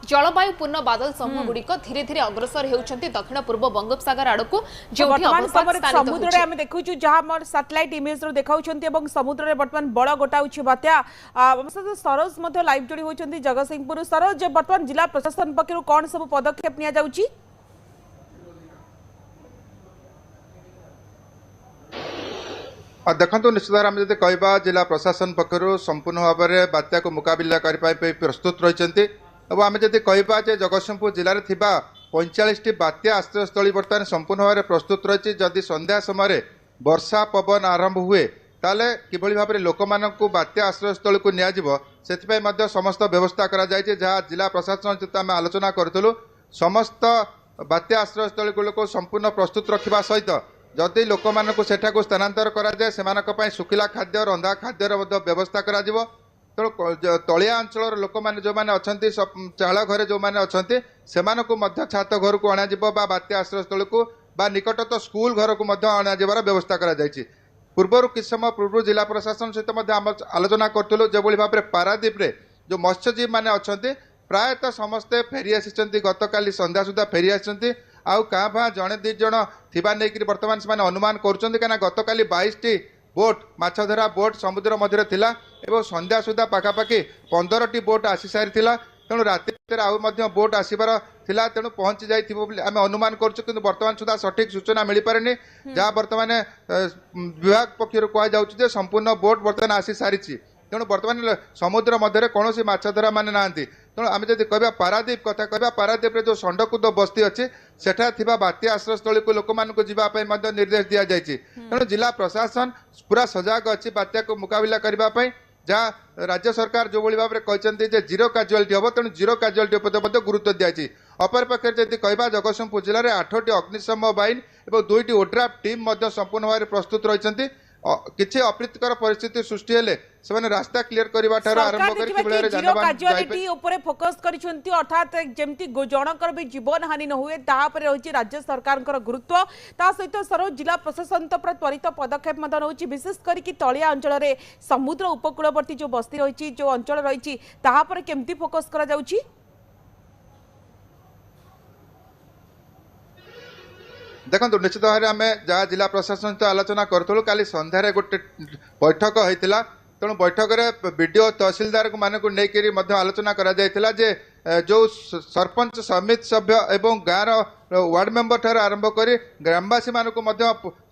जलवायु पूर्ण बादल समूह गुड़िक धीरे धीरे अग्रसर होउछंती दक्षिण पूर्व बंगोपसागर आड़कू समुद्र में देखु जहाँ सैटेलाइट इमेज देखाउछंती एवं समुद्र में बर्तमान बड़ गोटाउछि बात्या सरोज मध्य लाइव जोड़ी होइछंती जगतसिंहपुर। सरोज बर्तमान जिला प्रशासन पक्षरु कोन सब पदक्षेप निया जाउछि? देखो निश्चित भाव में कहवा जिला प्रशासन पक्षर संपूर्ण भाव में बात्या को मुकाबिला करने प्रस्तुत रही। आम जब कहवा जगतसिंहपुर जिले में 45 टी बात्या आश्रयस्थली बर्तमान संपूर्ण भाव में प्रस्तुत रही। जदि संध्या समय वर्षा पवन आरंभ हुए ताले किभली भाव में लोक मानू बात्या आश्रयस्थल को नि समस्त व्यवस्था करा जहाँ जिला प्रशासन सहित आम आलोचना करूँ। समस्त बात्या आश्रयस्थल को संपूर्ण प्रस्तुत रखा सहित जदि लोक मानू सेठाକୁ स्थानांतर करा जाए से सुखिला खाद्य रंधा खाद्यर व्यवस्था करा जिवो। तेणु तलिया अंचल लोक मैंने जो मैंने अच्छा चाल घरे जो मैंने अच्छा छात घर को अणाजिव बात्या आश्रयस्थल को निकटस्थ स्कूल घर को अणाजिवार व्यवस्था करा जायछि। पूर्वर किछ समय पूर्व जिला प्रशासन सहित आलोचना करूँ जो भाव में पारादीप रे जो मत्स्यजीवी मैंने अच्छा प्रायतः समस्ते फेरी आसी गतकाली संध्या सुधा फेरी आसी आउ क्या भा जड़े दी जन थी नहीं बर्तमान से अनुमान करें गतकाली 22 टी बोट माछधरा बोट समुद्र मध्य थिला एवं संध्या सुधा पाखापाखि 15 टी बोट आसी सारी तेणु राति आउ बोट आसबार थिला तेणु पहुंची जाइथिबो आम अनुमान करूँ कि बर्तमान सुधा सठिक सूचना मिल पारे जहाँ बर्तमान विभाग पक्षर कहुचे संपूर्ण बोट बर्तमान आसी सारी तेणु बर्तमान समुद्र मध्य कौन माछधरा माने ना तेणु आम जब कह पारादीप कथा कह पारादीप जो षंडकूद बस्ती अच्छी सेठा थिबा बात्या आश्रयस्थल को लोक मानू जावाई निर्देश दि जाए। तेणु जिला प्रशासन पूरा सजग अच्छी बात्या को मुकाबिला करने जहाँ राज्य सरकार जो भाव में कहते जीरो काजुआलिटी हम तेणु जीरो काजुआलिटी उपर गुरुत्व दिखाई। अपरपक्षे जब कहवा जगतसिंहपुर जिले में 8टी अग्निशम बाहिनी और 2टी ओड्राफ टीम संपूर्ण भाव में प्रस्तुत रही। किसी अप्रीतिकर परिस्थिति सृष्टि हेले से रास्ता क्लियर करबा ठार आरंभ करी जीरो काजुआलिटी ऊपर फोकस करिसंती अर्थात जेमती जनकर भी जीवन हानि न हुए ता पर रही राज्य सरकार गुरुत्व ता सहित सरो जिला प्रशासन तो त्वरित पदक्षेप नउछि विशेष करी तलिया अंचल रे समुद्र उपकूलवर्ती जो बस्ती रही जो अंचल रही ता पर केमती फोकस करा जाउछि? देखो निश्चित भाव में आम जहाँ जिला प्रशासन सहित आलोचना करूँ काली संध्यारे गोटे बैठक होता तेणु बैठक में बीडीओ तहसीलदार मानक लेकर आलोचना करा जायथिला जे जो सरपंच समिति सभ्य एवं गाँव वार्ड मेंबर ठार आरंभ कर ग्रामवासी मानक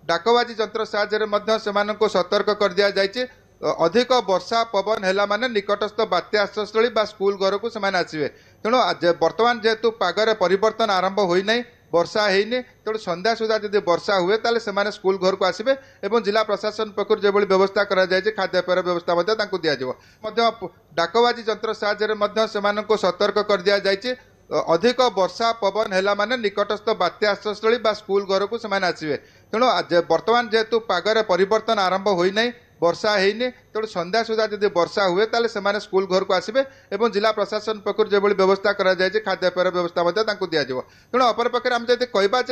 डाकबाजी जंत्र साहाय्य से सतर्क कर दि जाए। अधिक वर्षा पवन है माने निकटस्थ बात्या आश्रयस्थली स्कूल घर को आसवे। तेणु बर्तमान जेहेतु पागरे परिवर्तन आरंभ होना वर्षा है तेणु संध्या सुधा जब वर्षा हुए ताले से स्कूल घर को आसबे एवं जिला प्रशासन पक्ष जो व्यवस्था करा जाए खाद्यपेयर व्यवस्था दिया डाकबाजी जंत्र साहाय्य से सतर्क कर दि जाए। अधिक वर्षा पवन है माने निकटस्थ बात्या आश्रयस्थली स्कूल घर को आसवे। तेणु बर्तमान जेहेतु पागरे परिवर्तन आरंभ होना वर्षा है तेणु संध्या सुधा जब वर्षा हुए ताले से स्कूल घर को आसबे एवं जिला प्रशासन पक्ष जो व्यवस्था करा जाए खाद्यपेयर व्यवस्था दिया। तेणु अपरपक्षे आम जब कहवा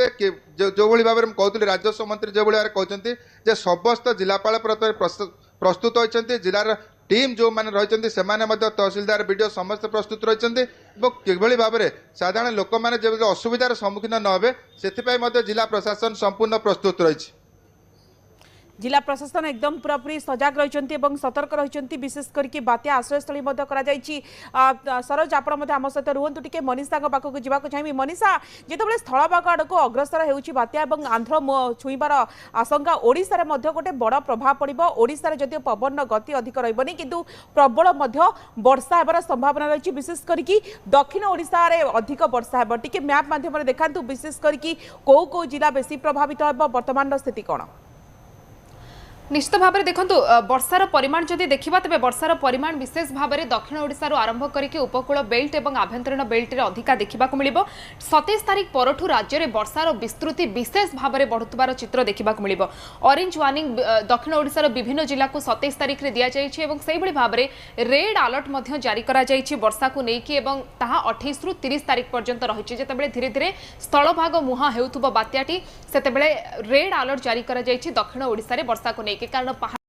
जो भाव में कहते राजस्व मंत्री जो भाव कहते समस्त जिलापाल प्रस्तुत होती जिलार टीम जो मैंने रही से तहसीलदार बीडीओ समस्त प्रस्तुत रही किभली भाव में साधारण लोक मैंने जब असुविधार सम्मुखीन न हे से जिला प्रशासन संपूर्ण प्रस्तुत रही। जिला प्रशासन एकदम पूरापूरी सजग रही सतर्क रही विशेष करके बात्या आश्रयस्थली सरोज आप आम सहित रुहतु टे मनीषा पाखक जावाक चाहिए। मनीषा जिते स्थलभाग आड़ को अग्रसर होती आंध्र छुईबार आशंका ओडिशा रे गोटे बड़ प्रभाव पड़ो। ओडिशा जदिव पवन गति अधिक रही किंतु प्रबल वर्षा होबार संभावना रही विशेष करके दक्षिण ओडिशा रे अधिक वर्षा हो टे मैप माध्यम देखा विशेष करके कौ कौ जिला बेसी प्रभावित हो वर्तमान स्थिति कौन? निश्चित भाव में देखो वर्षार परिमाण जदि देखा तेज वर्षार परिमाण विशेष भाव में दक्षिण ओडिशा आरंभ करके उपकूल बेल्ट और आभ्यंतरीण बेल्ट में अधिका देखा मिल 27 तारिख परठू राज्य में वर्षार विस्तृति विशेष भाव में बढ़ुवर चित्र देखा मिल। ऑरेंज वार्निंग दक्षिण ओडिशार विभिन्न जिला को 27 तारिख में दि जाए भाव में रेड अलर्ट जारी करा वर्षा को लेकिन 28 रु 30 तारिख पर्यंत रही जिते धीरे धीरे स्थल भाग मुहां होउथुबो बात्याटी सेतेबेले रेड अलर्ट जारी करा दक्षिण ओडिशा रे वर्षा को लेकिन कारण